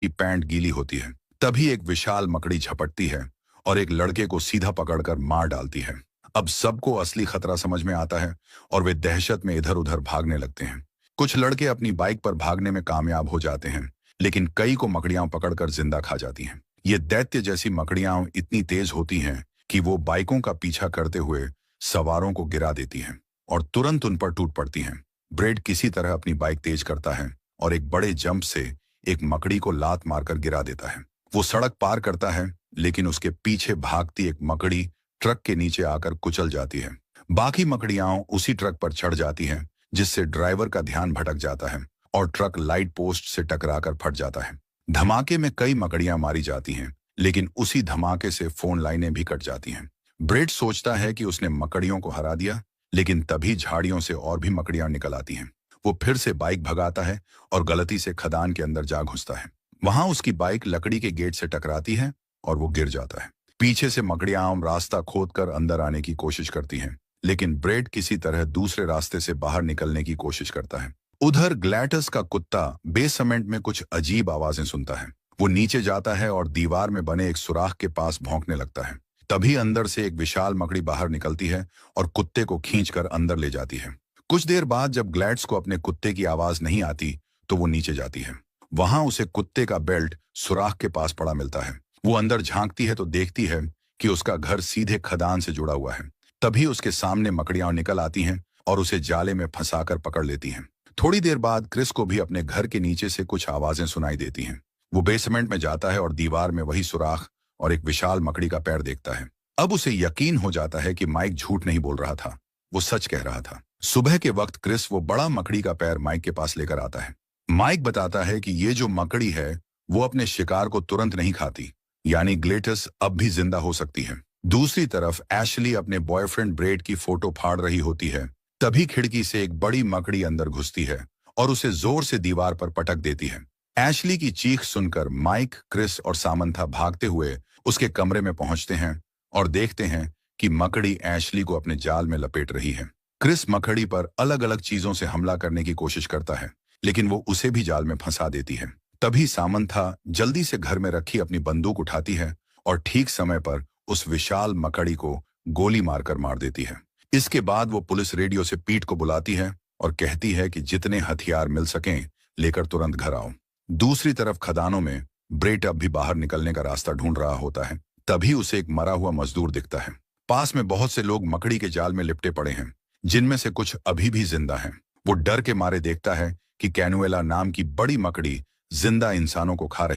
की पैंट गीली होती है। तभी एक विशाल मकड़ी झपटती है और एक लड़के को सीधा पकड़कर मार डालती है। अब सबको असली खतरा समझ में आता है और वे दहशत में इधर उधर भागने लगते हैं। कुछ लड़के अपनी बाइक पर भागने में कामयाब हो जाते हैं, लेकिन कई को मकड़ियां पकड़कर जिंदा खा जाती हैं। ये दैत्य जैसी मकड़ियां इतनी तेज होती हैं कि वो बाइकों का पीछा करते हुए सवारों को गिरा देती हैं और तुरंत उन पर टूट पड़ती हैं। ब्रेड किसी तरह अपनी बाइक तेज करता है और एक बड़े जंप से एक मकड़ी को लात मारकर गिरा देता है। वो सड़क पार करता है, लेकिन उसके पीछे भागती एक मकड़ी ट्रक के नीचे आकर कुचल जाती है। बाकी मकड़ियां उसी ट्रक पर चढ़ जाती हैं, जिससे ड्राइवर का ध्यान भटक जाता है और ट्रक लाइट पोस्ट से टकराकर फट जाता है। धमाके में कई मकड़ियां मारी जाती हैं, लेकिन उसी धमाके से फोन लाइनें भी कट जाती हैं। ब्रेड सोचता है कि उसने मकड़ियों को हरा दिया, लेकिन तभी झाड़ियों से और भी मकड़ियां निकल आती हैं। वो फिर से बाइक भगाता है और गलती से खदान के अंदर जा घुसता है। वहां उसकी बाइक लकड़ी के गेट से टकराती है और वो गिर जाता है। पीछे से मकड़ियां रास्ता खोदकर अंदर आने की कोशिश करती हैं, लेकिन ब्रेड किसी तरह दूसरे रास्ते से बाहर निकलने की कोशिश करता है। उधर ग्लैटस का कुत्ता बेसमेंट में कुछ अजीब आवाजें सुनता है। वो नीचे जाता है और दीवार में बने एक सुराख के पास भौंकने लगता है। तभी अंदर से एक विशाल मकड़ी बाहर निकलती है और कुत्ते को खींचकर अंदर ले जाती है। कुछ देर बाद जब ग्लैड्स को अपने कुत्ते की आवाज नहीं आती, तो वो नीचे जाती है। वहां उसे कुत्ते का बेल्ट सुराख के पास पड़ा मिलता है। वो अंदर झांकती है तो देखती है कि उसका घर सीधे खदान से जुड़ा हुआ है। तभी उसके सामने मकड़ियां निकल आती हैं और उसे जाले में फंसाकर पकड़ लेती हैं। थोड़ी देर बाद क्रिस को भी अपने घर के नीचे से कुछ आवाजें सुनाई देती हैं। वो बेसमेंट में जाता है और दीवार में वही सुराख और एक विशाल मकड़ी का पैर देखता है। अब उसे यकीन हो जाता है कि माइक झूठ नहीं बोल रहा था, वो सच कह रहा था। सुबह के वक्त क्रिस वो बड़ा मकड़ी का पैर माइक के पास लेकर आता है। माइक बताता है कि ये जो मकड़ी है वो अपने शिकार को तुरंत नहीं खाती, यानी ग्लेटस अब भी जिंदा हो सकती है। दूसरी तरफ एशली अपने बॉयफ्रेंड ब्रेड की फोटो फाड़ रही होती है। तभी खिड़की से एक बड़ी मकड़ी अंदर घुसती है और उसे जोर से दीवार पर पटक देती है। एशली की चीख सुनकर माइक, क्रिस और सामंथा भागते हुए उसके कमरे में पहुंचते हैं और देखते हैं कि मकड़ी एशली को अपने जाल में लपेट रही है। क्रिस मकड़ी पर अलग अलग चीजों से हमला करने की कोशिश करता है, लेकिन वो उसे भी जाल में फंसा देती है। तभी सामंथा जल्दी से घर में रखी अपनी बंदूक उठाती है और ठीक समय पर उस विशाल मकड़ी को गोली मारकर मार देती है। इसके बाद वो पुलिस रेडियो से पीट को बुलाती है और कहती है कि जितने हथियार मिल सकें लेकर तुरंत घर आओ। दूसरी तरफ खदानों में ब्रेट अब भी बाहर निकलने का रास्ता ढूंढ रहा होता है। तभी उसे एक मरा हुआ मजदूर दिखता है। पास में बहुत से लोग मकड़ी के जाल में लिपटे पड़े हैं, जिनमें से कुछ अभी भी जिंदा हैं। वो डर के मारे देखता है कि कैनुएला नाम की बड़ी मकड़ी जिंदा इंसानों को खा रही